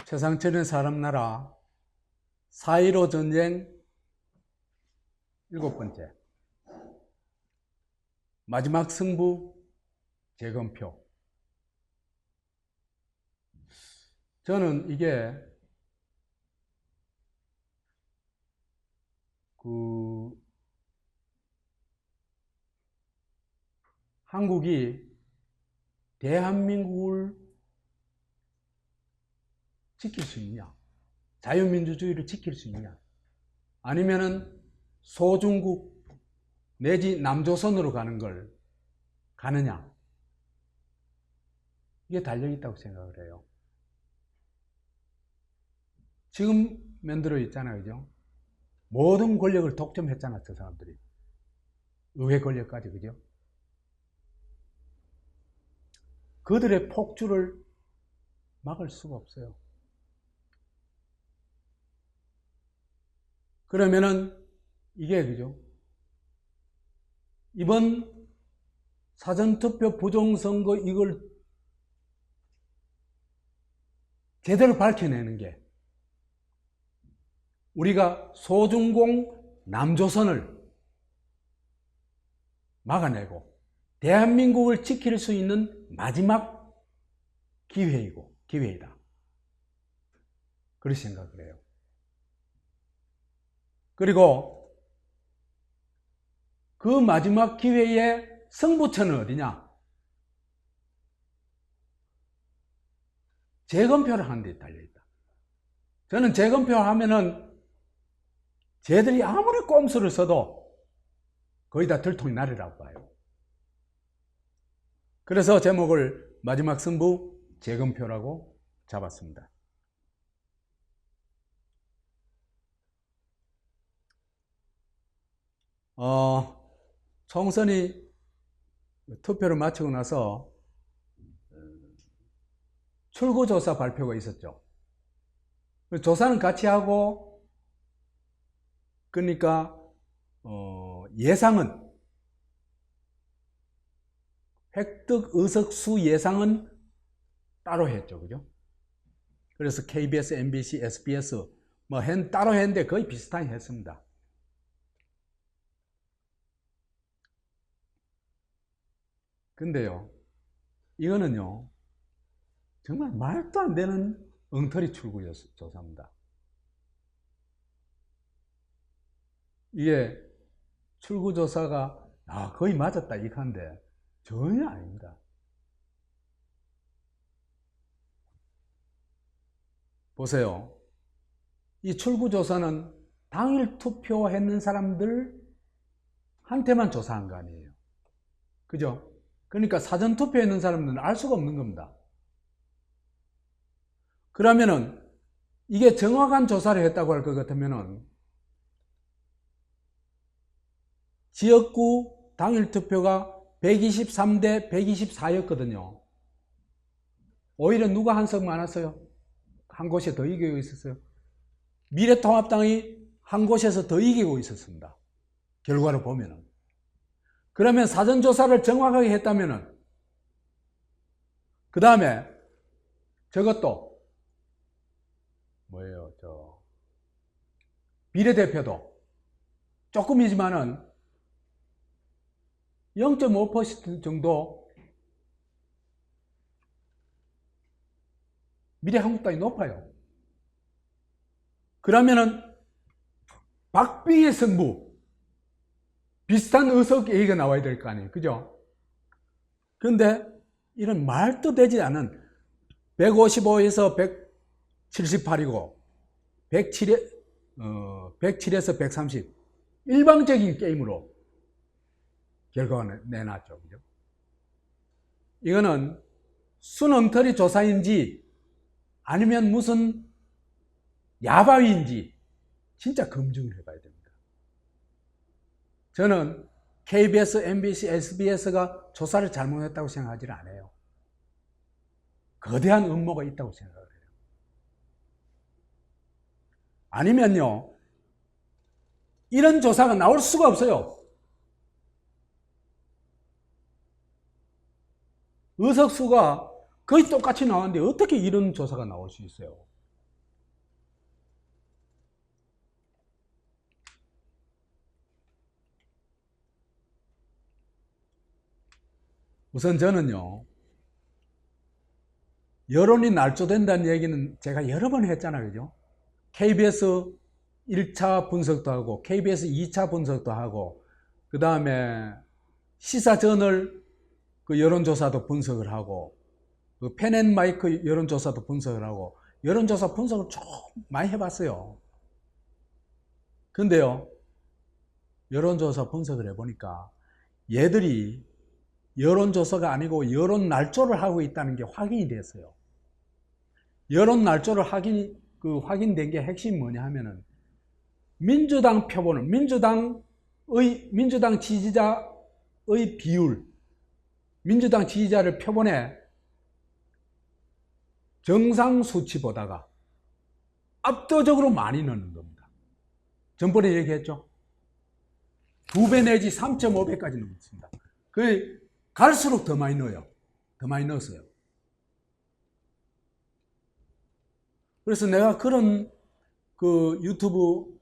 최상철의 사람나라 4.15 전쟁 7번째 마지막 승부 재검표. 저는 이게 한국이 대한민국을 지킬 수 있냐, 자유민주주의를 지킬 수 있냐, 아니면은 소중국 내지 남조선으로 가는 걸 가느냐, 이게 달려있다고 생각을 해요. 지금 만들어 있잖아요, 그죠? 모든 권력을 독점했잖아, 저 사람들이. 의회 권력까지, 그죠? 그들의 폭주를 막을 수가 없어요. 그러면은 이게, 그죠? 이번 사전투표 부정선거 이걸 제대로 밝혀내는 게 우리가 소중공 남조선을 막아내고 대한민국을 지킬 수 있는 마지막 기회이다. 그렇게 생각을 해요. 그리고 그 마지막 기회의 승부처는 어디냐? 재검표를 하는 데 달려있다. 저는 재검표 하면은 쟤들이 아무리 꼼수를 써도 거의 다 들통이 나리라고 봐요. 그래서 제목을 마지막 승부 재검표라고 잡았습니다. 총선이 투표를 마치고 나서 출구조사 발표가 있었죠. 조사는 같이 하고, 그러니까 예상은, 획득 의석수 예상은 따로 했죠, 그죠? 그래서 KBS, MBC, SBS 따로 했는데 거의 비슷하게 했습니다. 근데요, 이거는요, 정말 말도 안 되는 엉터리 출구조사입니다. 이게 출구조사가 거의 맞았다 이건데 전혀 아닙니다. 보세요. 이 출구조사는 당일 투표했는 사람들한테만 조사한 거 아니에요. 그죠? 그러니까 사전 투표했는 사람들은 알 수가 없는 겁니다. 그러면은 이게 정확한 조사를 했다고 할 것 같으면은 지역구 당일 투표가 123대 124였거든요. 오히려 누가 한 석 많았어요? 한 곳에 더 이기고 있었어요. 미래통합당이 한 곳에서 더 이기고 있었습니다. 결과를 보면은. 그러면 사전조사를 정확하게 했다면은, 그 다음에 저것도, 비례대표도 조금이지만은 0.5% 정도 미래한국당이 높아요. 그러면은 박빙의 승부, 비슷한 의석 얘기가 나와야 될 거 아니에요, 그죠? 그런데 이런 말도 되지 않은 155에서 178이고 107에서 130 일방적인 게임으로 결과가 내놨죠, 그죠? 이거는 순엉터리 조사인지 아니면 무슨 야바위인지 진짜 검증을 해봐야 됩니다. 저는 KBS, MBC, SBS가 조사를 잘못했다고 생각하지는 않아요. 거대한 음모가 있다고 생각을 해요. 아니면요, 이런 조사가 나올 수가 없어요. 의석수가 거의 똑같이 나왔는데 어떻게 이런 조사가 나올 수 있어요? 우선 저는요, 여론이 날조된다는 얘기는 제가 여러 번 했잖아요. 그죠? KBS 1차 분석도 하고, KBS 2차 분석도 하고, 그 다음에 시사저널 그 여론조사도 분석을 하고, 그 펜앤마이크 여론조사도 분석을 하고, 여론조사 분석을 좀 많이 해봤어요. 근데요, 여론조사 분석을 해보니까 얘들이 여론조사가 아니고 여론 날조를 하고 있다는 게 확인이 됐어요. 여론 날조를 확인된 게 핵심이 뭐냐 하면은, 민주당 표본을, 민주당 지지자의 비율, 민주당 지지자를 표본에 정상 수치보다가 압도적으로 많이 넣는 겁니다. 전번에 얘기했죠? 2배 내지 3.5배까지 넣습니다. 갈수록 더 많이 넣어요. 더 많이 넣었어요. 그래서 내가 그런 그 유튜브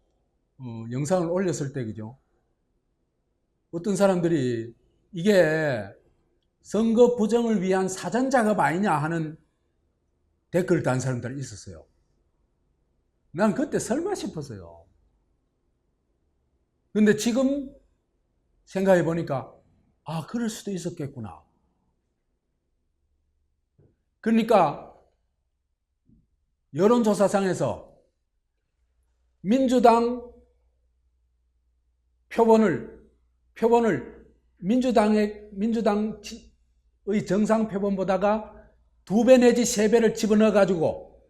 영상을 올렸을 때, 그죠? 어떤 사람들이 이게 선거 부정을 위한 사전 작업 아니냐 하는 댓글을 단 사람들이 있었어요. 난 그때 설마 싶었어요. 근데 지금 생각해 보니까, 아, 그럴 수도 있었겠구나. 그러니까 여론조사상에서 민주당 표본을 민주당의 정상 표본보다가 2배 내지 3배를 집어넣어 가지고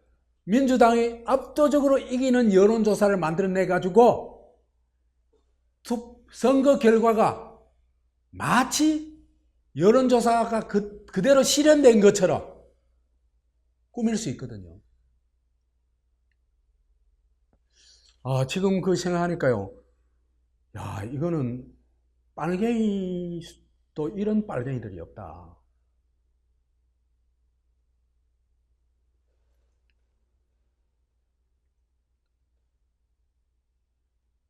민주당이 압도적으로 이기는 여론조사를 만들어내 가지고 선거 결과가 마치 여론조사가 그대로 실현된 것처럼 꾸밀 수 있거든요. 아, 지금 그 생각하니까요. 야, 이거는 빨갱이, 또 이런 빨갱이들이 없다.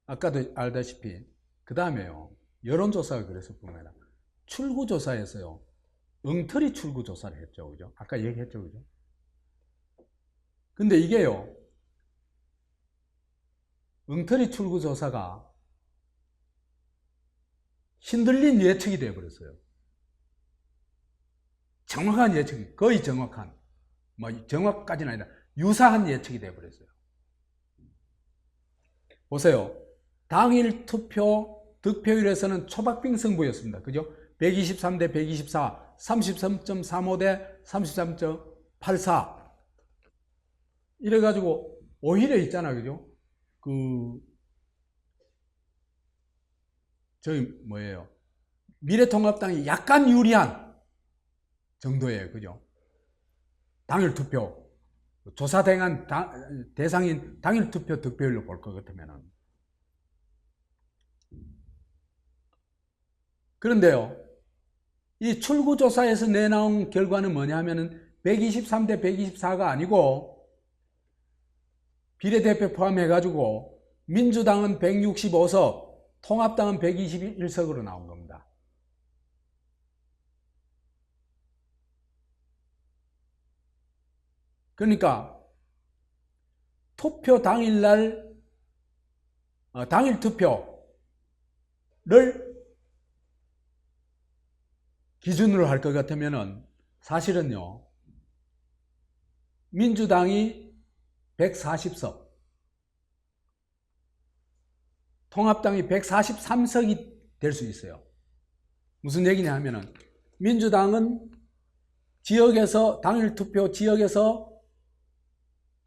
아까도 알다시피, 그 다음에요, 여론조사가 그래서 보면 출구조사에서요, 엉터리 출구조사를 했죠. 그죠? 아까 얘기했죠. 그죠? 근데 이게요, 엉터리 출구조사가 흔들린 예측이 되어버렸어요. 정확한 예측이, 거의 정확한, 정확까지는 아니라 유사한 예측이 되어버렸어요. 보세요. 당일 투표 득표율에서는 초박빙 승부였습니다. 그죠? 123대 124, 33.35대 33.84. 이래가지고, 오히려 있잖아. 그죠? 미래통합당이 약간 유리한 정도예요. 그죠? 당일 투표. 조사 대상인 당일 투표 득표율로 볼 것 같으면은. 그런데요, 이 출구조사에서 내나온 결과는 뭐냐 하면은 123대 124가 아니고 비례대표 포함해가지고 민주당은 165석, 통합당은 121석으로 나온 겁니다. 그러니까 투표 당일날 당일 투표를 기준으로 할 것 같으면은 사실은요, 민주당이 140석, 통합당이 143석이 될 수 있어요. 무슨 얘기냐 하면은 민주당은 지역에서 당일 투표 지역에서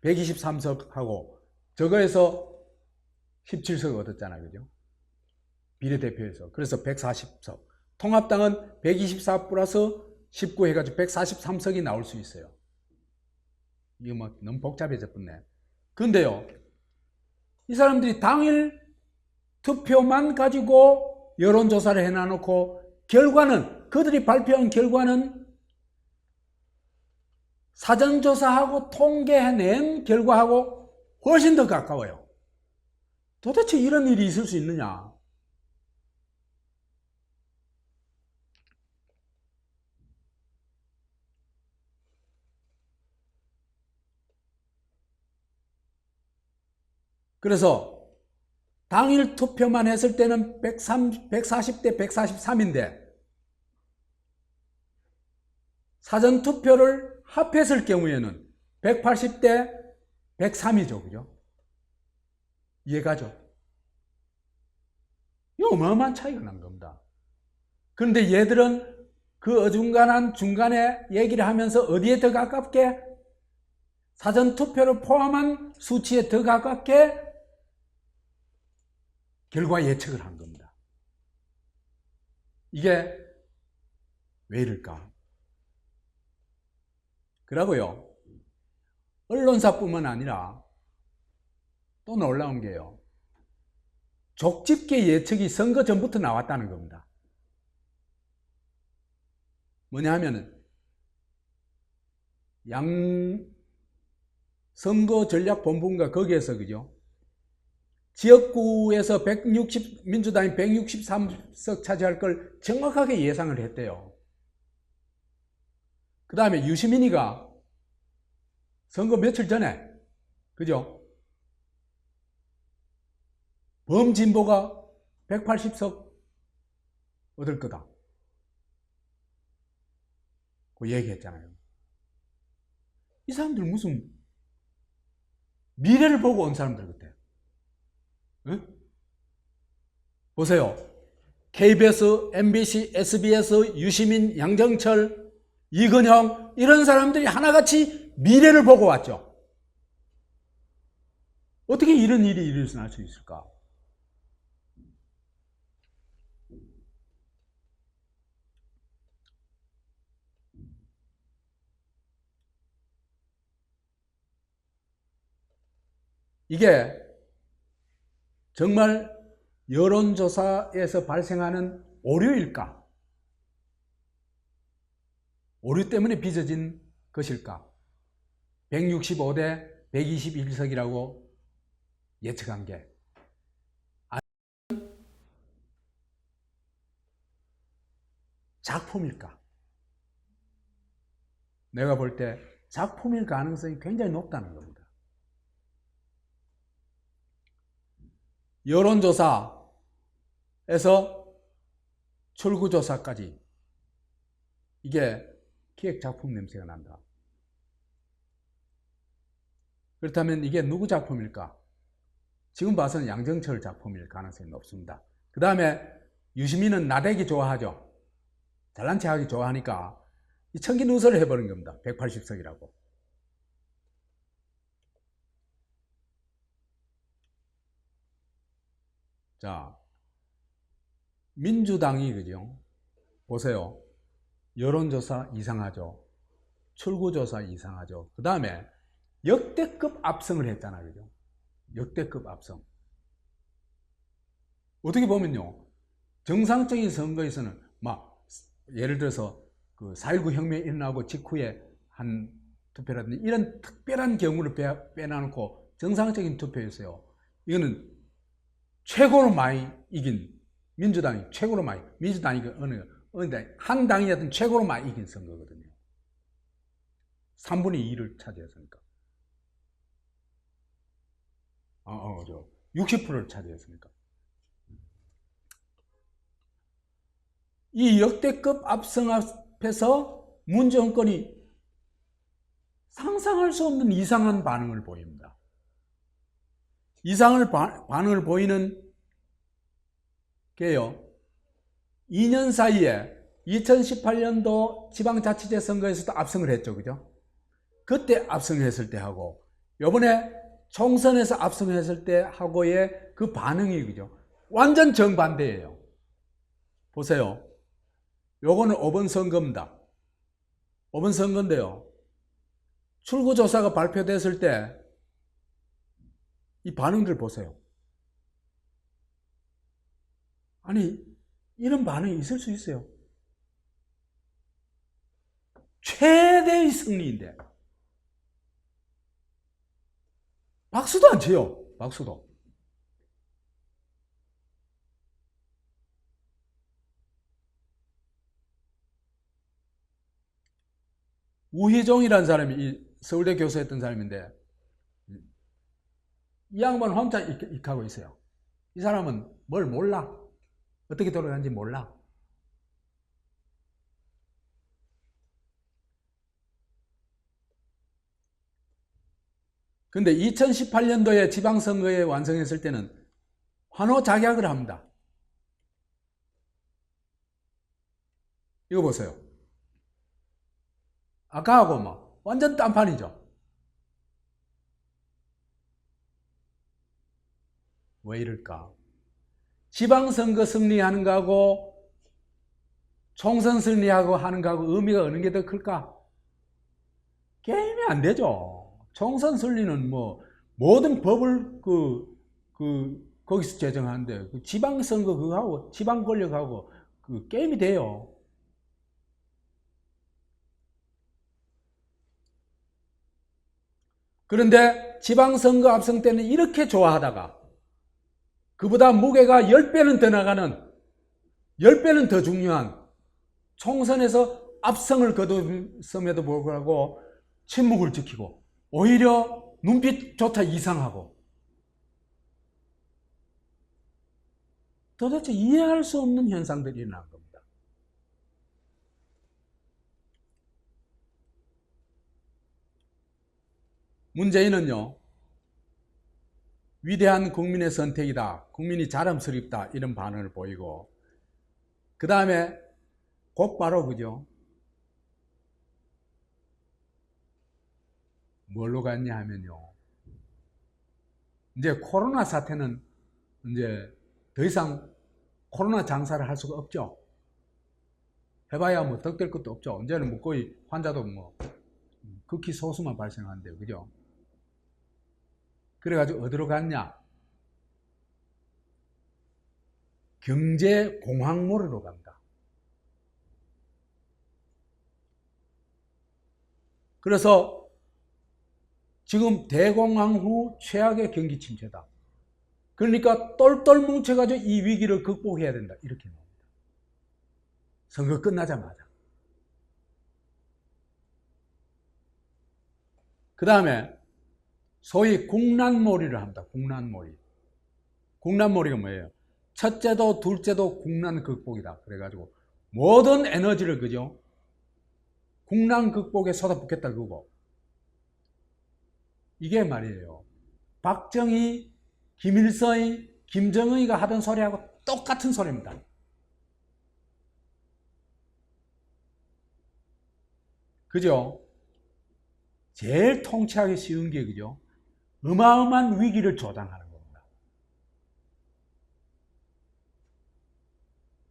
123석하고 저거에서 17석 얻었잖아요. 그죠? 비례대표에서. 그래서 140석. 통합당은 124 플러스 19 해가지고 143석이 나올 수 있어요. 이거 뭐 너무 복잡해졌네. 근데요, 이 사람들이 당일 투표만 가지고 여론조사를 해놔놓고 그들이 발표한 결과는 사전조사하고 통계해낸 결과하고 훨씬 더 가까워요. 도대체 이런 일이 있을 수 있느냐? 그래서 당일 투표만 했을 때는 140대 143인데 사전 투표를 합했을 경우에는 180대 103이죠. 그죠? 이해가죠? 이 어마어마한 차이가 난 겁니다. 그런데 얘들은 그 어중간한 중간에 얘기를 하면서 어디에 더 가깝게? 사전 투표를 포함한 수치에 더 가깝게 결과 예측을 한 겁니다. 이게 왜 이럴까? 그러고요. 언론사뿐만 아니라 또 놀라운 게요. 족집게 예측이 선거 전부터 나왔다는 겁니다. 뭐냐 하면은 선거전략본부인가 거기에서 그죠? 지역구에서 민주당이 163석 차지할 걸 정확하게 예상을 했대요. 그 다음에 유시민이가 선거 며칠 전에 그죠? 범진보가 180석 얻을 거다. 그 얘기했잖아요. 이 사람들 무슨 미래를 보고 온 사람들 같아요. 응? 보세요. KBS, MBC, SBS, 유시민, 양정철, 이건영 이런 사람들이 하나같이 미래를 보고 왔죠. 어떻게 이런 일이 일어날 수 있을까? 이게 정말 여론조사에서 발생하는 오류일까? 오류 때문에 빚어진 것일까? 165대 121석이라고 예측한 게 작품일까? 내가 볼 때 작품일 가능성이 굉장히 높다는 겁니다. 여론조사에서 출구조사까지 이게 기획작품 냄새가 난다. 그렇다면 이게 누구 작품일까? 지금 봐서는 양정철 작품일 가능성이 높습니다. 그 다음에 유시민은 나대기 좋아하죠. 잘난 체하기 좋아하니까 이 청기누설을 해버린 겁니다. 180석이라고. 자, 민주당이 그죠? 보세요. 여론조사 이상하죠. 출구조사 이상하죠. 그 다음에 역대급 압승을 했잖아요. 그죠? 역대급 압승. 어떻게 보면요. 정상적인 선거에서는 막 예를 들어서 그 4.19 혁명이 일어나고 직후에 한 투표라든지 이런 특별한 경우를 빼놔놓고 정상적인 투표였어요. 이거는 최고로 많이 이긴 민주당이 최고로 많이 민주당이 어느 한 당이었던 최고로 많이 이긴 선거거든요. 3분의 2를 차지했으니까. 60%를 차지했으니까. 이 역대급 압승 앞에서 문 정권이 상상할 수 없는 이상한 반응을 보입니다. 반응을 보이는 게요. 2년 사이에 2018년도 지방자치제 선거에서도 압승을 했죠. 그죠? 그때 압승을 했을 때 하고 이번에 총선에서 압승을 했을 때 하고의 그 반응이 그죠? 완전 정반대예요. 보세요. 요거는 5번 선거입니다. 5번 선거인데요. 출구조사가 발표됐을 때 이 반응들 보세요. 아니 이런 반응이 있을 수 있어요. 최대의 승리인데 박수도 안 쳐요. 박수도. 우희종이라는 사람이 서울대 교수했던 사람인데 이 양반 혼자 익하고 있어요. 이 사람은 뭘 몰라. 어떻게 돌아가는지 몰라. 근데 2018년도에 지방선거에 완성했을 때는 환호작약을 합니다. 이거 보세요. 아까하고 뭐 완전 딴판이죠. 왜 이럴까? 지방선거 승리하는 거하고 총선 승리하고 하는 거하고 의미가 어느 게 더 클까? 게임이 안 되죠. 총선 승리는 뭐 모든 법을 거기서 제정하는데 그 지방선거 그거하고 지방 권력하고 그 게임이 돼요. 그런데 지방선거 압승 때는 이렇게 좋아하다가 그보다 무게가 10배는 더 나가는 10배는 더 중요한 총선에서 압승을 거뒀음에도 불구하고 침묵을 지키고 오히려 눈빛조차 이상하고 도대체 이해할 수 없는 현상들이 일어난 겁니다. 문재인은요, 위대한 국민의 선택이다, 국민이 자랑스럽다 이런 반응을 보이고 그 다음에 곧바로 그죠, 뭘로 갔냐 하면요, 이제 코로나 사태는 이제 더 이상 코로나 장사를 할 수가 없죠. 해봐야 뭐 덕될 것도 없죠. 이제는 뭐 거의 환자도 뭐 극히 소수만 발생한대요. 그죠? 그래가지고 어디로 갔냐? 경제 공황몰이로 갑니다. 그래서 지금 대공황 후 최악의 경기 침체다. 그러니까 똘똘 뭉쳐가지고 이 위기를 극복해야 된다. 이렇게 나옵니다. 선거 끝나자마자. 그 다음에 소위 국난몰이를 합니다. 국난몰이. 국난몰이가 뭐예요? 첫째도 둘째도 국난 극복이다. 그래가지고 모든 에너지를 그죠? 국난 극복에 쏟아붓겠다 그거고. 이게 말이에요. 박정희, 김일성이, 김정은이가 하던 소리하고 똑같은 소리입니다. 그죠? 제일 통치하기 쉬운 게 그죠? 어마어마한 위기를 조장하는 겁니다.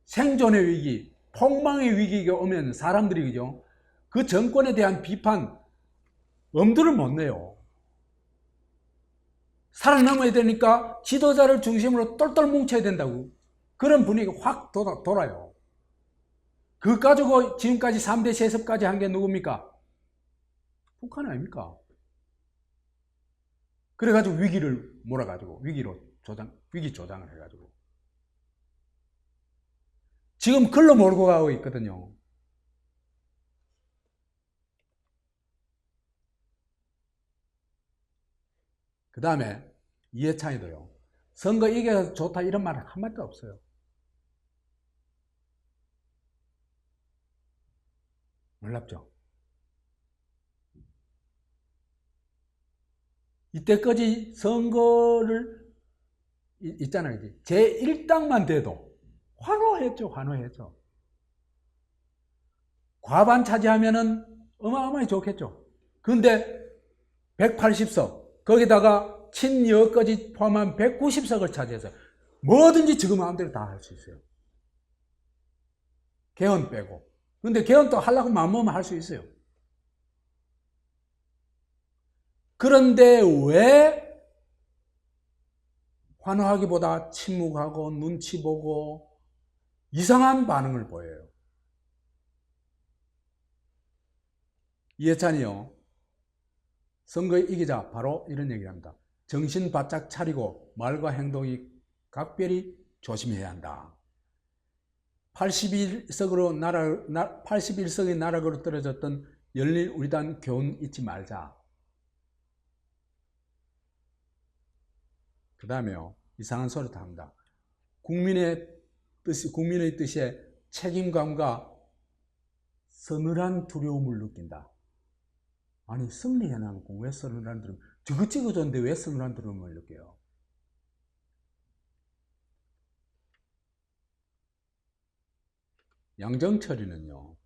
생존의 위기, 폭망의 위기가 오면 사람들이 그죠? 그 정권에 대한 비판, 엄두를 못 내요. 살아남아야 되니까 지도자를 중심으로 똘똘 뭉쳐야 된다고. 그런 분위기가 확 돌아요. 그거 가지고 지금까지 3대 세습까지 한 게 누굽니까? 북한 아닙니까? 그래가지고 위기를 몰아가지고 위기 조장을 해가지고 지금 글로 몰고 가고 있거든요. 그 다음에 이해찬이도요. 선거 이겨서 좋다 이런 말은 한마디도 없어요. 놀랍죠? 이때까지 선거를 있잖아요. 제1당만 돼도 환호했죠. 과반 차지하면은 어마어마하게 좋겠죠. 그런데 180석 거기다가 친여까지 포함한 190석을 차지해서 뭐든지 지금 마음대로 다 할 수 있어요. 개헌 빼고. 근데 개헌도 하려고 마음먹으면 할 수 있어요. 그런데 왜 환호하기보다 침묵하고 눈치 보고 이상한 반응을 보여요? 이해찬이요. 선거에 이기자 바로 이런 얘기를 합니다. 정신 바짝 차리고 말과 행동이 각별히 조심해야 한다. 81석의 나락으로 떨어졌던 열린 우리당 교훈 잊지 말자. 그 다음에요, 이상한 소리도 합니다. 국민의 뜻에 책임감과 서늘한 두려움을 느낀다. 아니, 승리해놓고 왜 서늘한 두려움? 저거 찍어줬는데 왜 서늘한 두려움을 느껴요? 양정철이는요,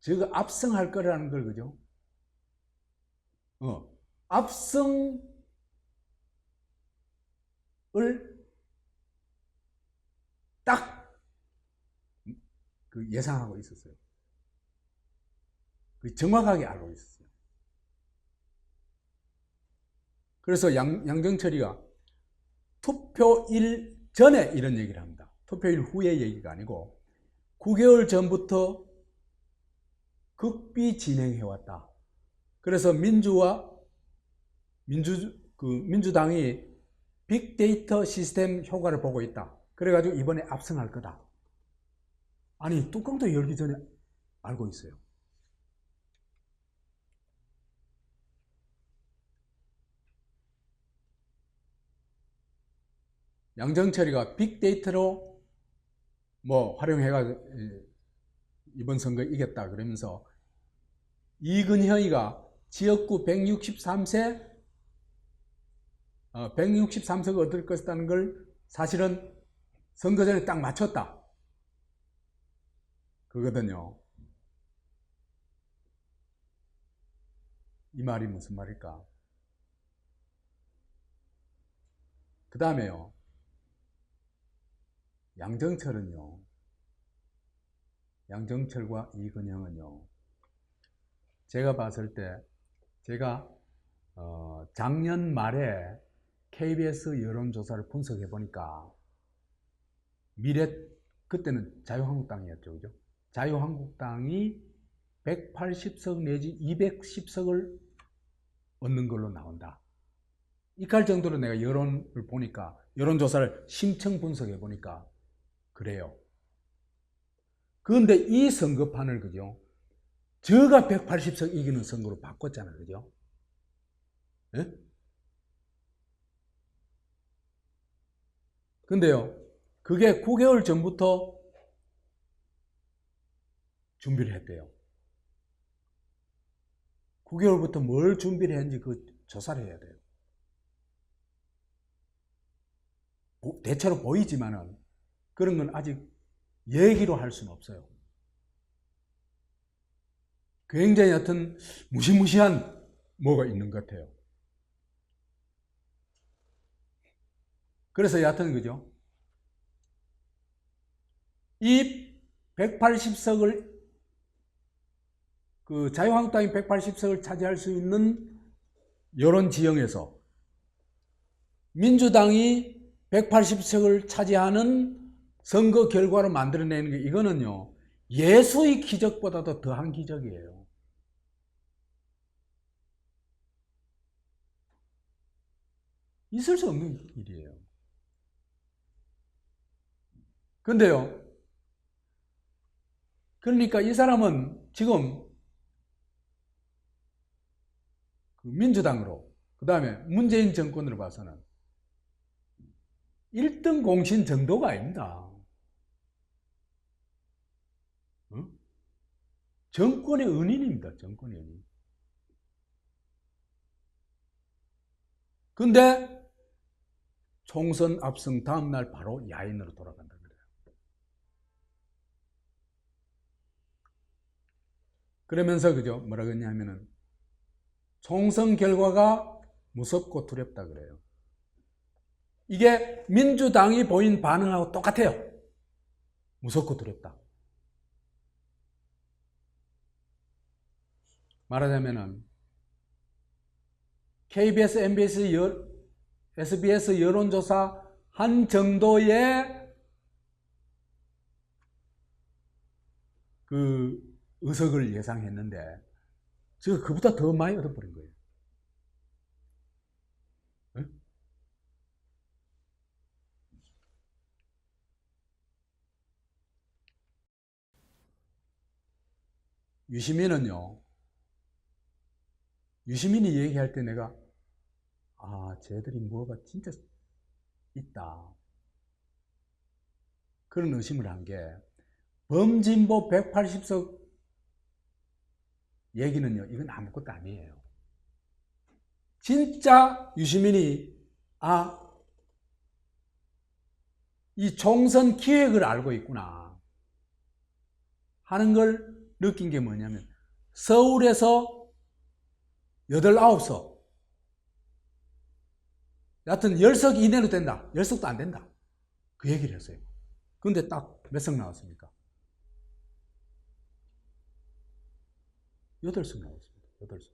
저거 압승할 거라는 걸, 그죠? 압승을 딱 그 예상하고 있었어요. 정확하게 알고 있었어요. 그래서 양정철이가 투표일 전에 이런 얘기를 합니다. 투표일 후의 얘기가 아니고 9개월 전부터 극비 진행해왔다. 그래서 민주당이 빅데이터 시스템 효과를 보고 있다. 그래가지고 이번에 압승할 거다. 아니, 뚜껑도 열기 전에 알고 있어요. 양정철이가 빅데이터로 활용해가지고 이번 선거 이겼다 그러면서 이근현이가 지역구 163석을 얻을 것이라는 걸 사실은 선거 전에 딱 맞췄다. 그거거든요. 이 말이 무슨 말일까? 그 다음에요, 양정철과 이근영은요, 제가 봤을 때, 제가 작년 말에 KBS 여론조사를 분석해 보니까 그때는 자유한국당이었죠, 그죠? 자유한국당이 180석 내지 210석을 얻는 걸로 나온다. 이할 정도로 내가 여론을 보니까, 여론조사를 심층 분석해 보니까 그래요. 그런데 이 선거판을, 그죠? 저가 180석 이기는 선거로 바꿨잖아요, 그죠? 예? 근데요, 그게 9개월 전부터 준비를 했대요. 9개월부터 뭘 준비를 했는지 그 조사를 해야 돼요. 대체로 보이지만은 그런 건 아직 얘기로 할 수는 없어요. 굉장히 하여튼 무시무시한 뭐가 있는 것 같아요. 그래서 여하튼, 그죠? 이 180석을, 자유한국당이 180석을 차지할 수 있는 여론 지형에서 민주당이 180석을 차지하는 선거 결과로 만들어내는 게, 이거는요, 예수의 기적보다도 더한 기적이에요. 있을 수 없는 일이에요. 근데요, 그러니까 이 사람은 지금 민주당으로, 그 다음에 문재인 정권으로 봐서는 1등 공신 정도가 아닙니다. 정권의 은인입니다. 정권의 은인. 근데 총선 압승 다음날 바로 야인으로 돌아간다 그래요. 그러면서, 그죠? 뭐라 그러냐면은 총선 결과가 무섭고 두렵다 그래요. 이게 민주당이 보인 반응하고 똑같아요. 무섭고 두렵다. 말하자면은 KBS, MBS, SBS 여론조사 한 정도의 그 의석을 예상했는데 제가 그보다 더 많이 얻어버린 거예요. 네? 유시민은요, 유시민이 얘기할 때 내가 쟤들이 뭐가 진짜 있다. 그런 의심을 한 게 범진보 180석 얘기는요. 이건 아무것도 아니에요. 진짜 유시민이 이 총선 기획을 알고 있구나 하는 걸 느낀 게 뭐냐면 서울에서 8, 9석 여하튼 10석 이내로 된다. 10석도 안 된다. 그 얘기를 했어요. 근데 딱 몇 석 나왔습니까? 8석 나왔습니다. 8석.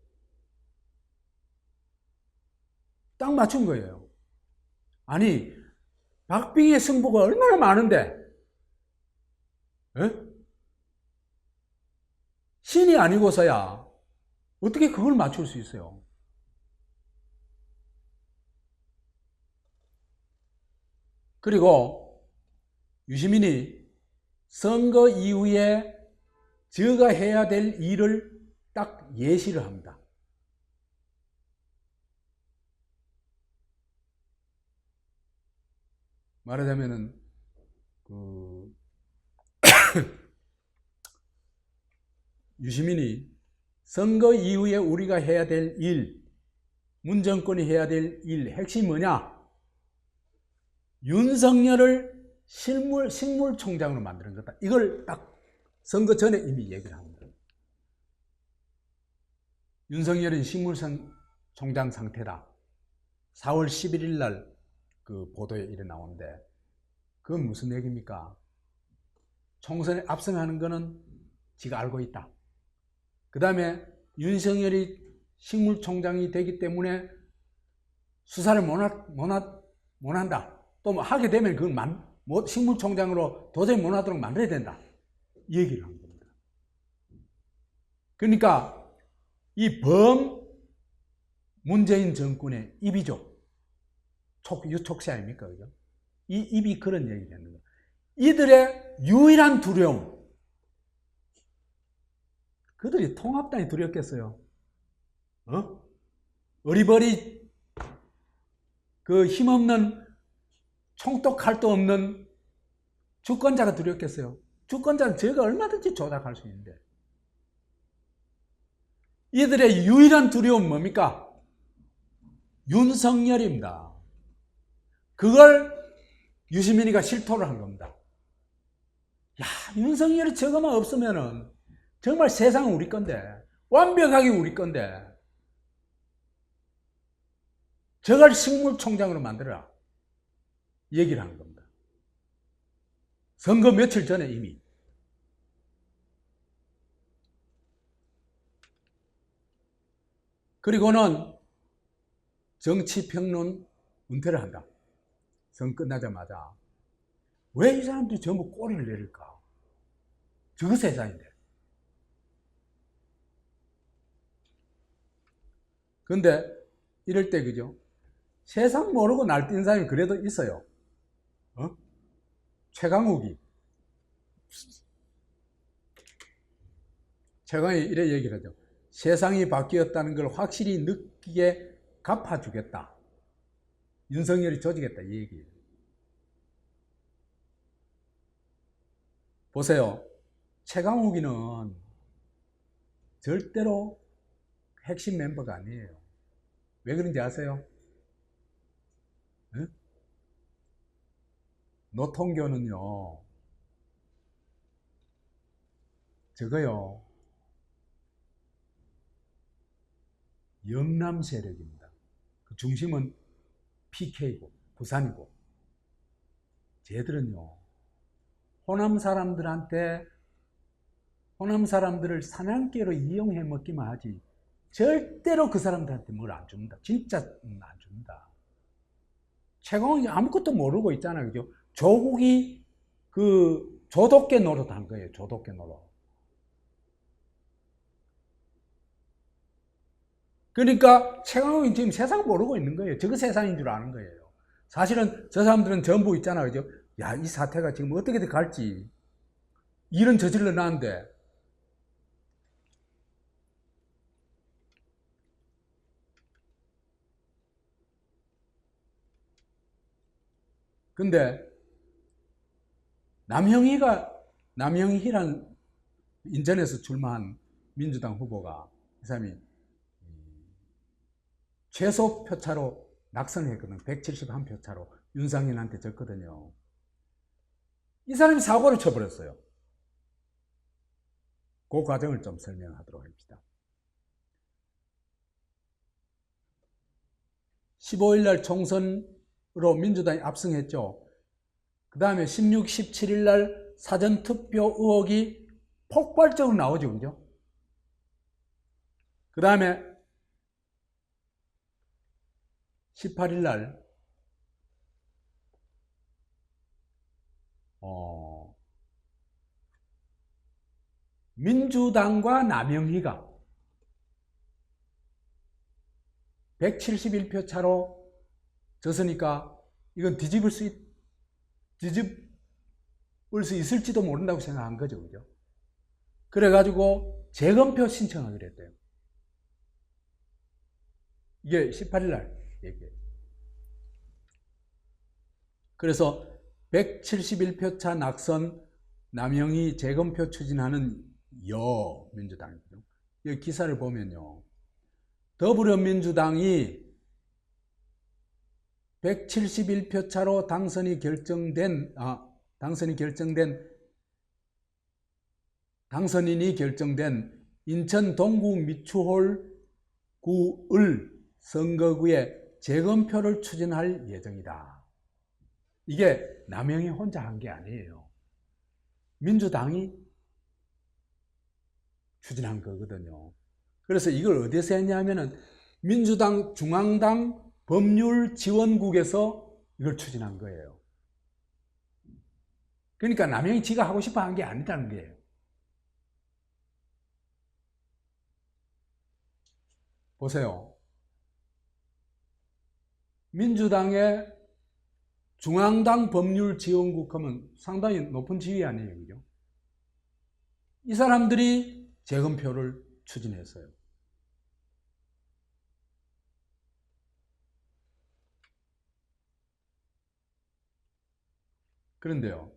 딱 맞춘 거예요. 아니 박빙의 승부가 얼마나 많은데 신이 아니고서야 어떻게 그걸 맞출 수 있어요? 그리고 유시민이 선거 이후에 저가 해야 될 일을 딱 예시를 합니다. 말하자면은 유시민이 선거 이후에 우리가 해야 될 일, 문정권이 해야 될 일, 핵심이 뭐냐? 윤석열을 식물총장으로 만드는 거다. 이걸 딱 선거 전에 이미 얘기를 합니다. 윤석열은 식물총장 상태다. 4월 11일 날 그 보도에 이래 나오는데 그건 무슨 얘기입니까? 총선에 압승하는 거는 지가 알고 있다. 그 다음에 윤석열이 식물총장이 되기 때문에 수사를 못 한다. 또 뭐 하게 되면 그건 식물총장으로 도저히 못 하도록 만들어야 된다. 이 얘기를 한 겁니다. 그러니까 이 문재인 정권의 입이죠. 유촉새 아닙니까? 그죠? 이 입이 그런 얘기를 하는 거예요. 이들의 유일한 두려움. 그들이 통합당이 두렵겠어요? 어리버리 그 힘없는 총독할도 없는 주권자가 두렵겠어요? 주권자는 저희가 얼마든지 조작할 수 있는데 이들의 유일한 두려움은 뭡니까? 윤석열입니다. 그걸 유시민이가 실토를 한 겁니다. 야, 윤석열이 저거만 없으면은 정말 세상은 우리 건데 완벽하게 우리 건데 저걸 식물총장으로 만들어라 얘기를 하는 겁니다. 선거 며칠 전에 이미. 그리고는 정치평론 은퇴를 한다. 선거 끝나자마자. 왜 이 사람들이 전부 꼬리를 내릴까? 저 세상인데. 근데 이럴 때 그죠? 세상 모르고 날뛴 사람이 그래도 있어요. 최강욱이 이래 얘기를 하죠. 세상이 바뀌었다는 걸 확실히 느끼게 갚아주겠다. 윤석열이 조지겠다 이 얘기예요. 보세요. 최강욱이는 절대로 핵심 멤버가 아니에요. 왜 그런지 아세요? 노통교는요, 저거요, 영남 세력입니다. 그 중심은 PK고, 부산이고, 쟤들은요, 호남 사람들을 사냥개로 이용해 먹기만 하지, 절대로 그 사람들한테 뭘 안 줍니다. 진짜 안 줍니다. 최강욱이 아무것도 모르고 있잖아요. 그죠? 조국이 그 조덕계 노릇 한 거예요. 조덕계 노릇. 그러니까 최강욱이 지금 세상 모르고 있는 거예요. 저거 세상인 줄 아는 거예요. 사실은 저 사람들은 전부 있잖아요. 그죠? 야, 이 사태가 지금 어떻게 갈지. 일은 저질러 놨는데. 근데 남형희란 인천에서 출마한 민주당 후보가 이 사람이 최소 표차로 낙선을 했거든. 171표 차로 윤상현한테 졌거든요. 이 사람이 사고를 쳐버렸어요. 그 과정을 좀 설명하도록 합시다. 15일 날 총선으로 민주당이 압승했죠. 그 다음에 16, 17일 날 사전투표 의혹이 폭발적으로 나오죠. 그죠? 그 다음에 18일 날 민주당과 남영희가 171표 차로 졌으니까 이건 뒤집을 수 있을지도 모른다고 생각한 거죠. 그죠? 그래가지고 재검표 신청하기로 했대요. 이게 18일 날 얘기해요. 그래서 171표 차 낙선 남영희 재검표 추진하는 여민주당이거든요. 이 기사를 보면요. 더불어민주당이 171표 차로 당선인이 결정된 인천 동구 미추홀 구을 선거구에 재검표를 추진할 예정이다. 이게 남영희 혼자 한 게 아니에요. 민주당이 추진한 거거든요. 그래서 이걸 어디서 했냐면은 민주당 중앙당 법률지원국에서 이걸 추진한 거예요. 그러니까 남영희 지가 하고 싶어 한 게 아니라는 거예요. 보세요. 민주당의 중앙당 법률지원국 하면 상당히 높은 지위 아니에요. 그죠? 이 사람들이 재검표를 추진했어요. 그런데요,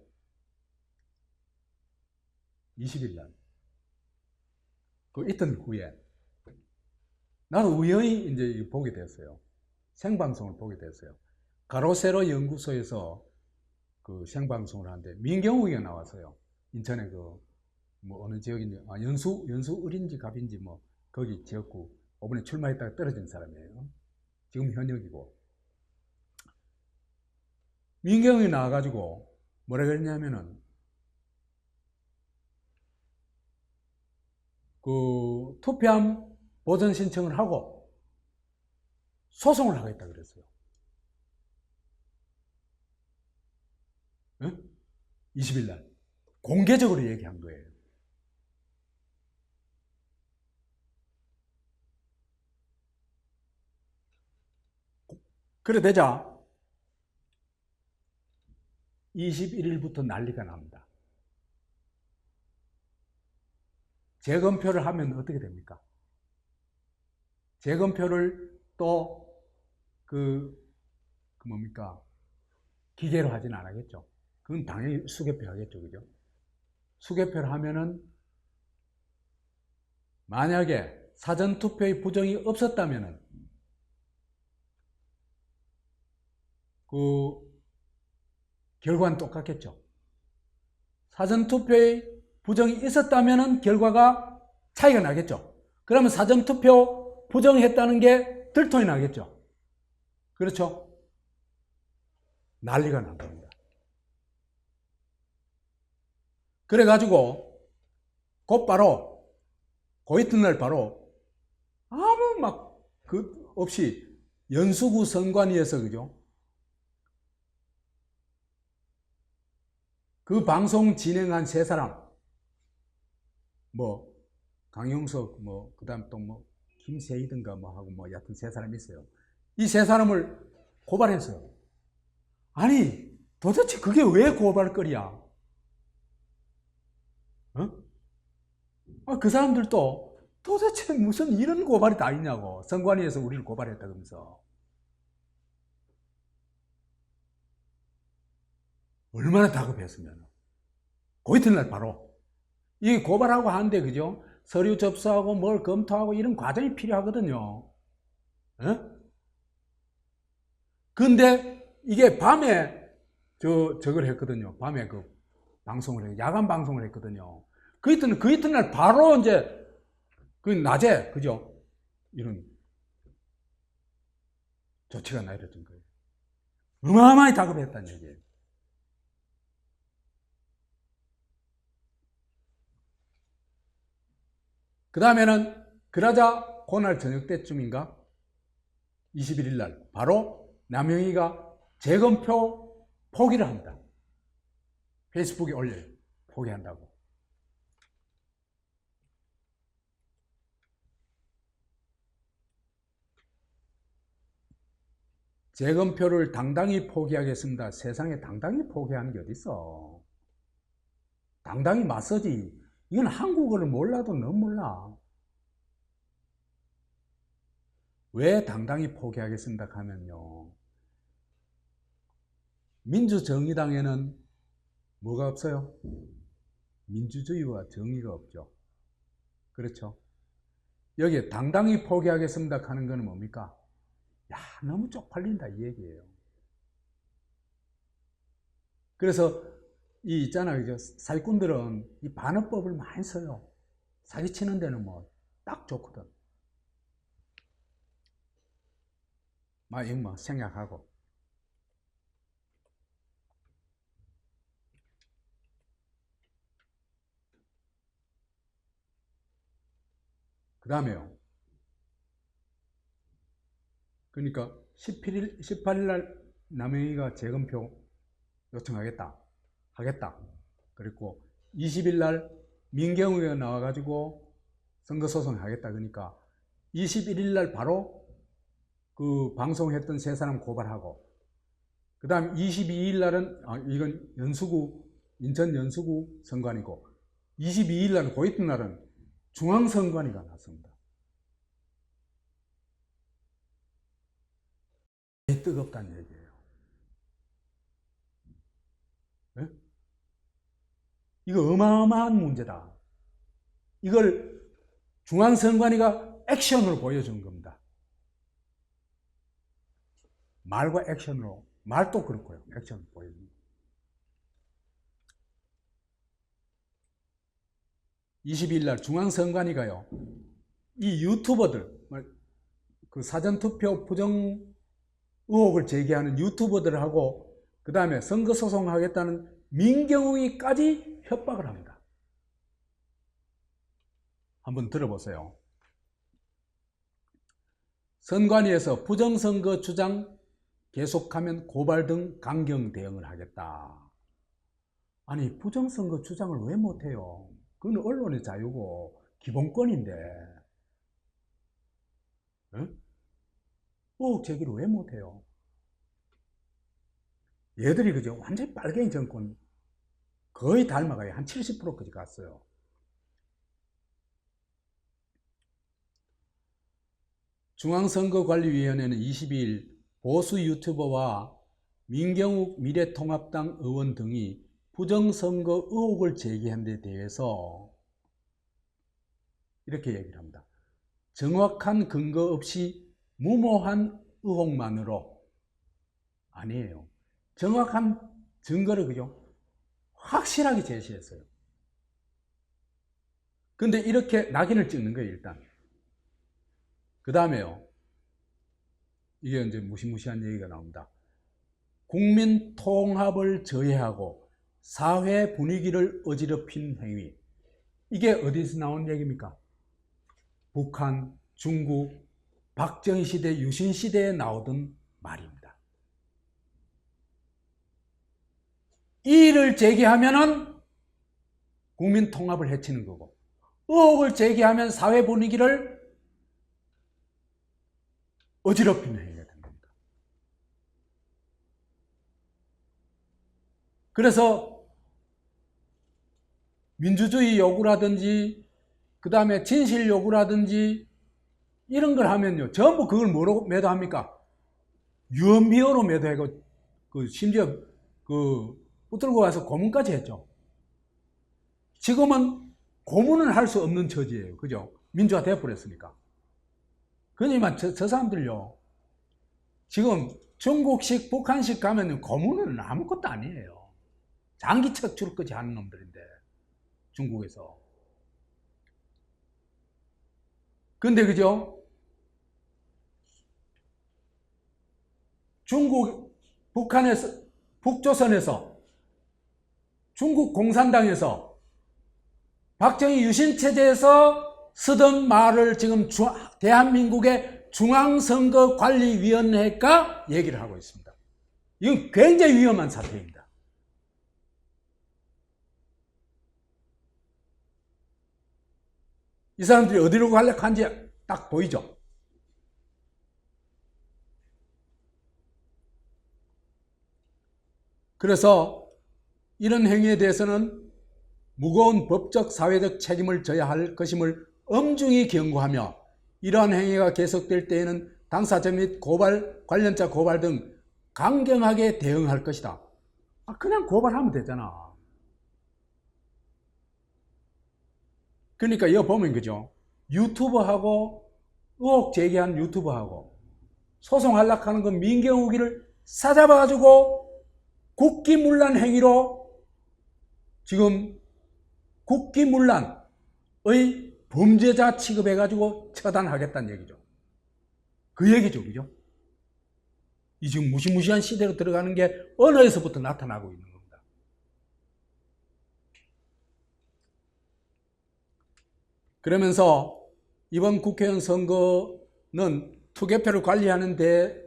20일 날, 이틀 후에, 나도 우연히 이제 보게 됐어요. 생방송을 보게 됐어요. 가로세로 연구소에서 그 생방송을 하는데, 민경욱이가 나왔어요. 인천에 어느 지역인지, 연수 을인지 갑인지 거기 지역구, 이번에 출마했다가 떨어진 사람이에요. 지금 현역이고. 민경욱이 나와가지고, 뭐라 그랬냐면은, 투표함 보전 신청을 하고 소송을 하겠다 그랬어요. 응? 20일 날 공개적으로 얘기한 거예요. 그래 되자 21일부터 난리가 납니다. 재검표를 하면 어떻게 됩니까? 재검표를 또 기계로 하진 않겠죠. 그건 당연히 수개표 하겠죠. 그죠? 수개표를 하면은 만약에 사전투표의 부정이 없었다면은 결과는 똑같겠죠. 사전투표의 부정이 있었다면 결과가 차이가 나겠죠. 그러면 사전투표 부정했다는 게 들통이 나겠죠. 그렇죠? 난리가 난 겁니다. 그래가지고 곧바로 그 이튿날 바로 아무 없이 연수구 선관위에서 그죠? 그 방송 진행한 세 사람 강용석 그다음 또 김세희든가 하고 여하튼 세 사람이 있어요. 이 세 사람을 고발했어요. 아니 도대체 그게 왜 고발거리야? 어? 그 사람들도 도대체 무슨 이런 고발이 다 있냐고. 선관위에서 우리를 고발했다면서. 얼마나 다급했으면. 그 이튿날 바로. 이 고발하고 하는데, 그죠? 서류 접수하고 뭘 검토하고 이런 과정이 필요하거든요. 근데 이게 밤에 저걸 했거든요. 밤에 그 방송을 해, 야간 방송을 했거든요. 그 이튿날 바로 이제 그 낮에, 그죠? 이런 조치가 내려진 거예요. 어마어마하게 다급했다는 얘기예요. 그 다음에는 그러자 그날 저녁 때쯤인가 21일 날 바로 남영희가 재검표 포기를 합니다. 페이스북에 올려요. 포기한다고. 재검표를 당당히 포기하겠습니다. 세상에 당당히 포기하는 게 어딨어. 당당히 맞서지. 이건 한국어를 몰라도 넌 몰라. 왜 당당히 포기하겠습니다 하면요, 민주정의당에는 뭐가 없어요? 민주주의와 정의가 없죠. 그렇죠? 여기에 당당히 포기하겠습니다 하는 것은 뭡니까? 야, 너무 쪽팔린다 이 얘기예요. 그래서 이 있잖아요, 그죠? 사기꾼들은 이 반어법을 많이 써요. 사기치는 데는 뭐 딱 좋거든. 막 이거 뭐 생략하고. 그 다음에요. 그러니까 18일 날 남영희가 재검표 요청하겠다. 하겠다. 그리고 20일 날 민경우가 나와가지고 선거소송 하겠다. 그러니까 21일 날 바로 그 방송했던 세 사람 고발하고, 그 다음 22일 날은, 이건 인천 연수구 선관이고, 22일 날은 그 이튿날은 중앙선관위가 났습니다. 뜨겁다는 얘기예요. 네? 이거 어마어마한 문제다. 이걸 중앙선관위가 액션으로 보여준 겁니다. 말과 액션으로. 말도 그렇고요. 액션으로 보여준 겁니다. 20일 날 중앙선관위가요, 이 유튜버들, 그 사전투표 부정 의혹을 제기하는 유튜버들하고, 그 다음에 선거소송하겠다는 민경우까지 협박을 합니다. 한번 들어보세요. 선관위에서 부정선거 주장 계속하면 고발 등 강경 대응을 하겠다. 아니, 부정선거 주장을 왜 못해요? 그건 언론의 자유고 기본권인데, 응? 의혹 제기를 왜 못해요? 얘들이 그죠? 완전히 빨갱이 정권 거의 닮아가요. 한 70%까지 갔어요. 중앙선거관리위원회는 22일 보수 유튜버와 민경욱 미래통합당 의원 등이 부정선거 의혹을 제기한 데 대해서 이렇게 얘기를 합니다. 정확한 근거 없이 무모한 의혹만으로, 아니에요. 정확한 증거를, 그죠? 확실하게 제시했어요. 근데 이렇게 낙인을 찍는 거예요, 일단. 그 다음에요, 이게 이제 무시무시한 얘기가 나옵니다. 국민 통합을 저해하고 사회 분위기를 어지럽힌 행위. 이게 어디서 나온 얘기입니까? 북한, 중국, 박정희 시대, 유신 시대에 나오던 말입니다. 이 일을 제기하면은 국민 통합을 해치는 거고, 의혹을 제기하면 사회 분위기를 어지럽히는 행위가 된 겁니다. 그래서 민주주의 요구라든지, 그 다음에 진실 요구라든지 이런 걸 하면요, 전부 그걸 뭐로 매도합니까? 유언비어로 매도하고, 심지어 붙들고 가서 고문까지 했죠. 지금은 고문을 할 수 없는 처지예요. 그죠? 민주화 되어버렸으니까. 그러니까 저 사람들요, 지금 중국식, 북한식 가면 고문은 아무것도 아니에요. 장기 척추를까지 하는 놈들인데, 중국에서. 근데 그죠? 북한에서, 북조선에서, 중국 공산당에서, 박정희 유신체제에서 쓰던 말을 지금 대한민국의 중앙선거관리위원회가 얘기를 하고 있습니다. 이건 굉장히 위험한 사태입니다. 이 사람들이 어디로 가려고 하는지 딱 보이죠? 그래서 이런 행위에 대해서는 무거운 법적, 사회적 책임을 져야 할 것임을 엄중히 경고하며 이러한 행위가 계속될 때에는 당사자 및 관련자 고발 등 강경하게 대응할 것이다. 그냥 고발하면 되잖아. 그러니까 이거 보면 그죠? 유튜버하고 의혹 제기한 유튜버하고 소송하려고 하는 그 민경욱이를 사잡아가지고 국기문란 행위로 지금 국기문란의 범죄자 취급해가지고 처단하겠다는 얘기죠. 그 얘기죠, 그죠? 이 지금 무시무시한 시대로 들어가는 게 언어에서부터 나타나고 있는 겁니다. 그러면서 이번 국회의원 선거는 투개표를 관리하는 데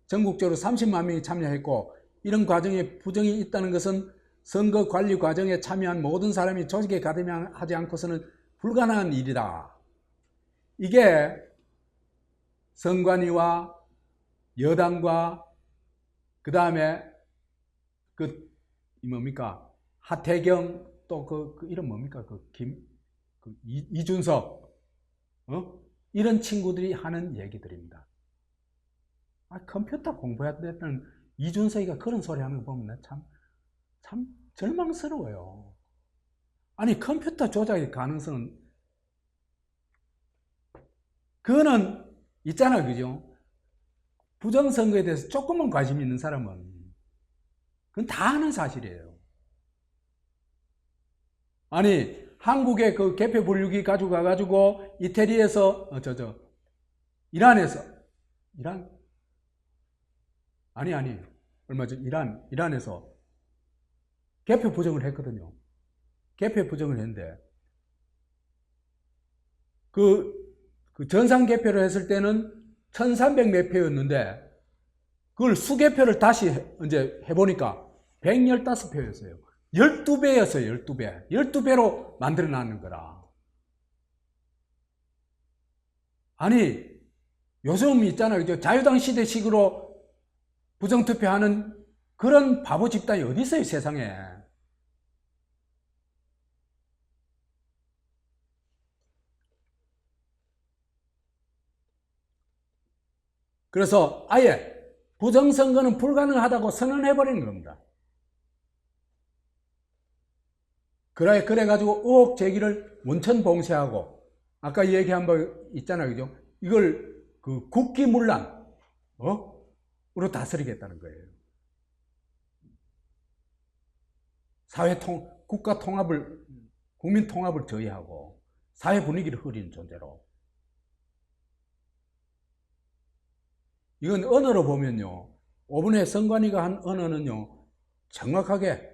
전국적으로 30만 명이 참여했고 이런 과정에 부정이 있다는 것은 선거 관리 과정에 참여한 모든 사람이 조직에 가담하지 않고서는 불가능한 일이다. 이게 선관위와 여당과 그 다음에 뭡니까 하태경 또 그 이름 뭡니까 이준석 이런 친구들이 하는 얘기들입니다. 컴퓨터 공부했던 이준석이가 그런 소리 하는 거 보면 참 절망스러워요. 아니 컴퓨터 조작의 가능성은 그거는 있잖아, 그죠? 부정선거에 대해서 조금만 관심 있는 사람은 그건 다 아는 사실이에요. 아니 한국의 그 개표 분류기 가지고 가가지고 이태리에서 이란에서 얼마 전 이란에서 개표 부정을 했거든요. 개표 부정을 했는데 그 전산 개표를 했을 때는 1300 몇 표였는데 그걸 수개표를 다시 이제 해보니까 115표였어요. 12배였어요. 12배. 12배로 만들어 놨는 거라. 아니 요즘 있잖아요. 자유당 시대식으로 부정투표하는 그런 바보 집단이 어디 있어요, 세상에. 그래서 아예 부정선거는 불가능하다고 선언해버리는 겁니다. 그래가지고 의혹 제기를 문천봉쇄하고 아까 얘기한 거 있잖아요, 그죠? 이걸 그 국기문란 으로 다스리겠다는 거예요. 국가 통합을, 국민 통합을 저해하고 사회 분위기를 흐리는 존재로. 이건 언어로 보면요, 5분의 선관위가 한 언어는요, 정확하게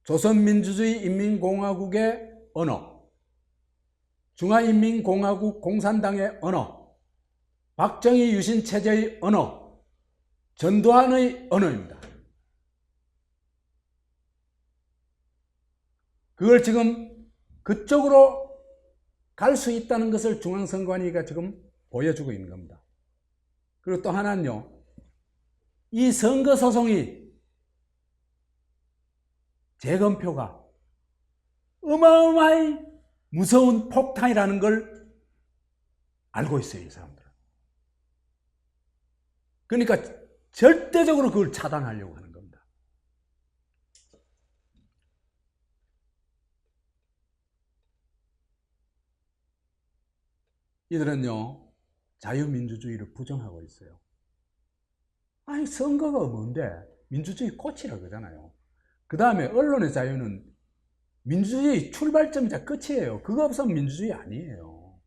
조선민주주의 인민공화국의 언어, 중화인민공화국 공산당의 언어, 박정희 유신체제의 언어, 전두환의 언어입니다. 그걸 지금 그쪽으로 갈 수 있다는 것을 중앙선관위가 지금 보여주고 있는 겁니다. 그리고 또 하나는요, 이 선거소송이 재검표가 어마어마히 무서운 폭탄이라는 걸 알고 있어요, 이 사람들은. 그러니까 절대적으로 그걸 차단하려고 하는 거예요. 이들은요, 자유민주주의를 부정하고 있어요. 아니, 선거가 뭔데? 민주주의 꽃이라 그러잖아요. 그 다음에 언론의 자유는 민주주의 출발점이자 끝이에요. 그거 없으면 민주주의 아니에요.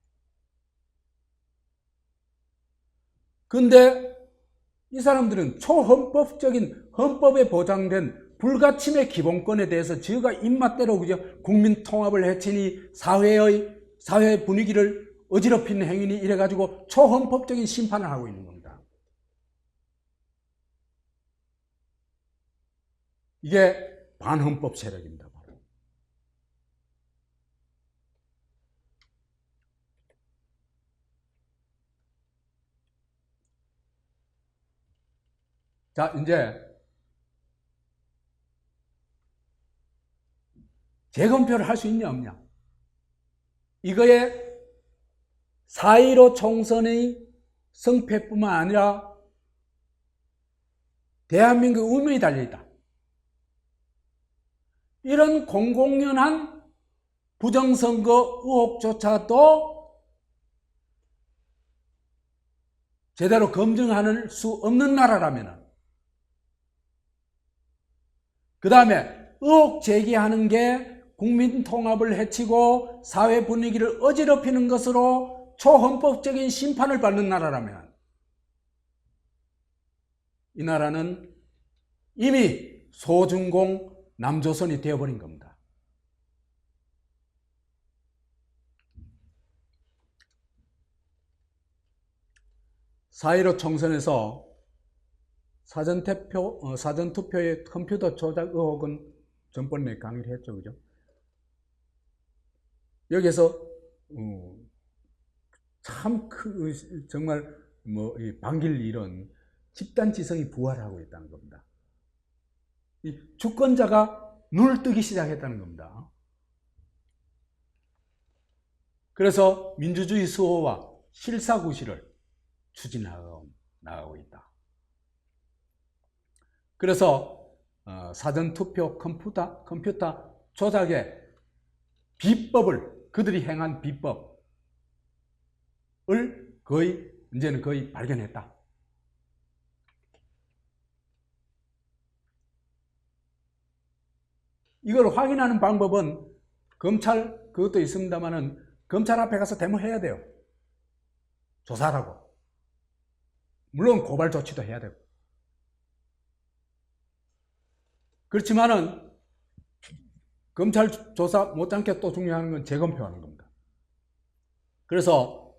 근데 이 사람들은 초헌법적인 헌법에 보장된 불가침의 기본권에 대해서 지가 입맛대로 그저 국민 통합을 해치니 사회 분위기를 어지럽히는 행위니 이래가지고 초헌법적인 심판을 하고 있는 겁니다. 이게 반헌법 세력입니다. 바로. 자, 이제 재검표를 할 수 있냐 없냐. 이거에 4.15 총선의 성패뿐만 아니라 대한민국 운명이 달려있다. 이런 공공연한 부정선거 의혹조차도 제대로 검증할 수 없는 나라라면, 그 다음에 의혹 제기하는 게 국민 통합을 해치고 사회 분위기를 어지럽히는 것으로 초헌법적인 심판을 받는 나라라면, 이 나라는 이미 소중공 남조선이 되어버린 겁니다. (4.15) 총선에서 사전투표의 컴퓨터 조작 의혹은 전번에 강의를 했죠, 그죠? 여기서 참 정말 반길 일은 집단지성이 부활하고 있다는 겁니다. 이 주권자가 눈을 뜨기 시작했다는 겁니다. 그래서 민주주의 수호와 실사구실을 추진하고 있다. 그래서 사전투표 컴퓨터 조작의 비법을, 그들이 행한 비법을 이제는 거의 발견했다. 이걸 확인하는 방법은 검찰 그것도 있습니다만은 검찰 앞에 가서 데모해야 돼요. 조사라고. 물론 고발 조치도 해야 되고. 그렇지만은 검찰 조사 못지않게 또 중요한 건 재검표하는 겁니다. 그래서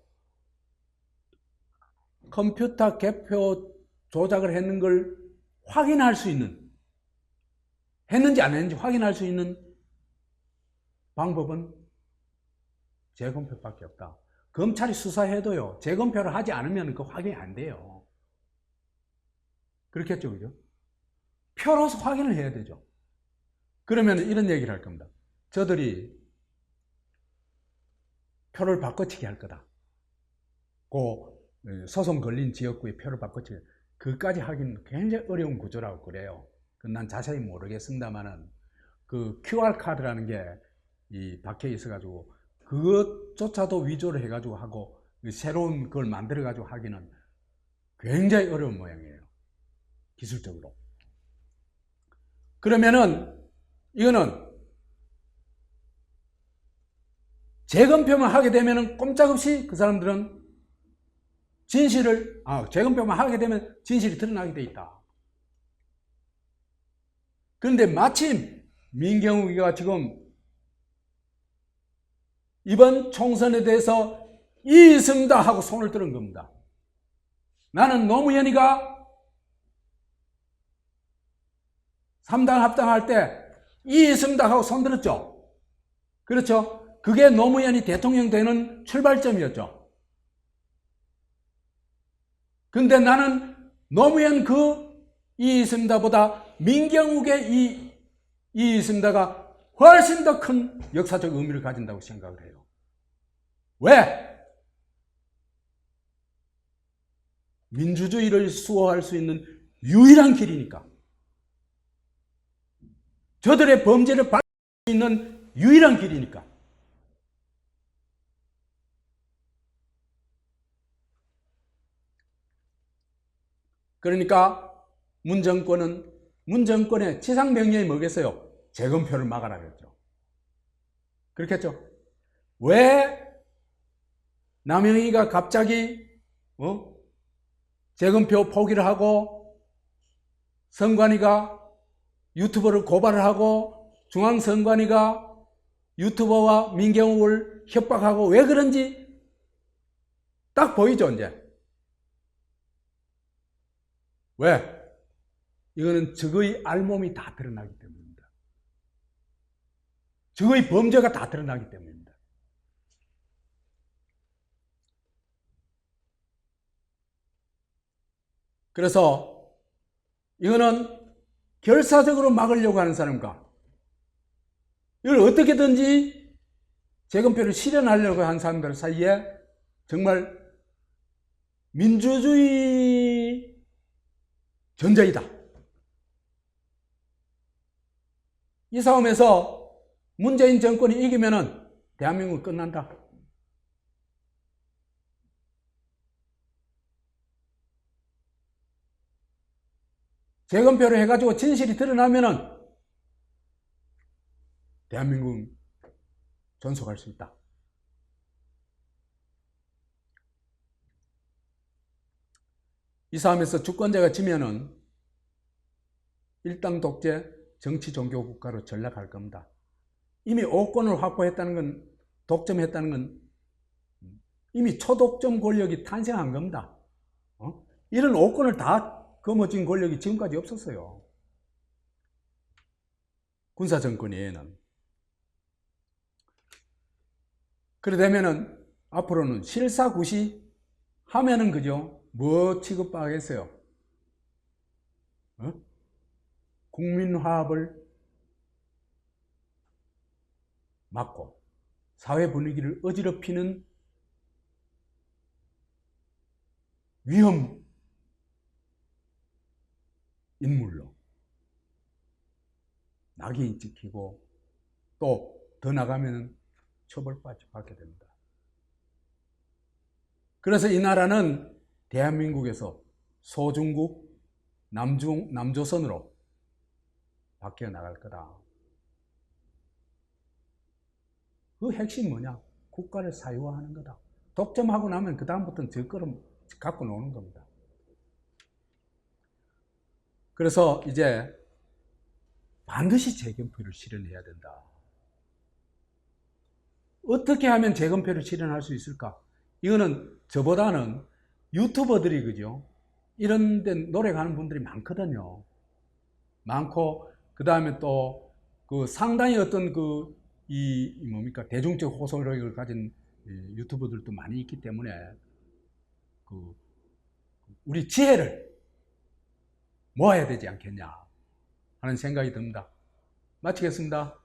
컴퓨터 개표 조작을 했는 걸 확인할 수 있는, 했는지 안 했는지 확인할 수 있는 방법은 재검표밖에 없다. 검찰이 수사해도요, 재검표를 하지 않으면 그 확인이 안 돼요. 그렇겠죠, 그죠? 표로서 확인을 해야 되죠. 그러면 이런 얘기를 할 겁니다. 저들이 표를 바꿔치기 할 거다. 소송 걸린 지역구의 표를 바꿔치기. 그까지 하기는 굉장히 어려운 구조라고 그래요. 난 자세히 모르겠습니다만은 그 QR카드라는 게 박혀 있어가지고 그것조차도 위조를 해가지고 하고 새로운 걸 만들어가지고 하기는 굉장히 어려운 모양이에요. 기술적으로. 그러면은 이거는 재검표만 하게 되면은 꼼짝없이 그 사람들은 재검표만 하게 되면 진실이 드러나게 돼 있다. 그런데 마침 민경욱이가 지금 이번 총선에 대해서 이의 있습니다 하고 손을 들은 겁니다. 나는 노무현이가 3당 합당할 때 이의 있습니다 하고 손 들었죠. 그렇죠? 그게 노무현이 대통령 되는 출발점이었죠. 근데 나는 노무현 이의 있습니다보다 민경욱의 이의 있습니다가 훨씬 더 큰 역사적 의미를 가진다고 생각을 해요. 왜? 민주주의를 수호할 수 있는 유일한 길이니까. 저들의 범죄를 받을 수 있는 유일한 길이니까. 그러니까 문 정권의 지상명령이 뭐겠어요? 재검표를 막아라 그랬죠. 그렇겠죠? 왜 남영희가 갑자기 재검표 포기를 하고 선관위가 유튜버를 고발을 하고 중앙선관위가 유튜버와 민경욱을 협박하고 왜 그런지 딱 보이죠, 이제. 왜? 이거는 적의 알몸이 다 드러나기 때문입니다. 적의 범죄가 다 드러나기 때문입니다. 그래서 이거는 결사적으로 막으려고 하는 사람과 이걸 어떻게든지 재검표를 실현하려고 하는 사람들 사이에 정말 민주주의 전쟁이다. 이 싸움에서 문재인 정권이 이기면은 대한민국은 끝난다. 재검표를 해가지고 진실이 드러나면은 대한민국은 존속할 수 있다. 이 싸움에서 주권자가 지면은 일당 독재, 정치 종교 국가로 전락할 겁니다. 이미 5권을 확보했다는 건, 독점했다는 건 이미 초독점 권력이 탄생한 겁니다. 이런 5권을 다 거머쥔 권력이 지금까지 없었어요. 군사정권 외에는. 그래 되면은 앞으로는 실사구시 하면은 그죠? 뭐 취급하겠어요? 국민화합을 막고 사회 분위기를 어지럽히는 위험 인물로 낙인 찍히고 또 더 나가면 처벌받게 됩니다. 그래서 이 나라는 대한민국에서 소중국, 남조선으로 바뀌어 나갈 거다. 그 핵심이 뭐냐? 국가를 사유화하는 거다. 독점하고 나면 그 다음부터는 저 거를 갖고 노는 겁니다. 그래서 이제 반드시 재검표를 실현해야 된다. 어떻게 하면 재검표를 실현할 수 있을까? 이거는 저보다는 유튜버들이 그죠? 이런 데 노력하는 분들이 많거든요. 많고 그 다음에 또 그 상당히 어떤 뭡니까 대중적 호소력을 가진 유튜버들도 많이 있기 때문에 우리 지혜를 모아야 되지 않겠냐 하는 생각이 듭니다. 마치겠습니다.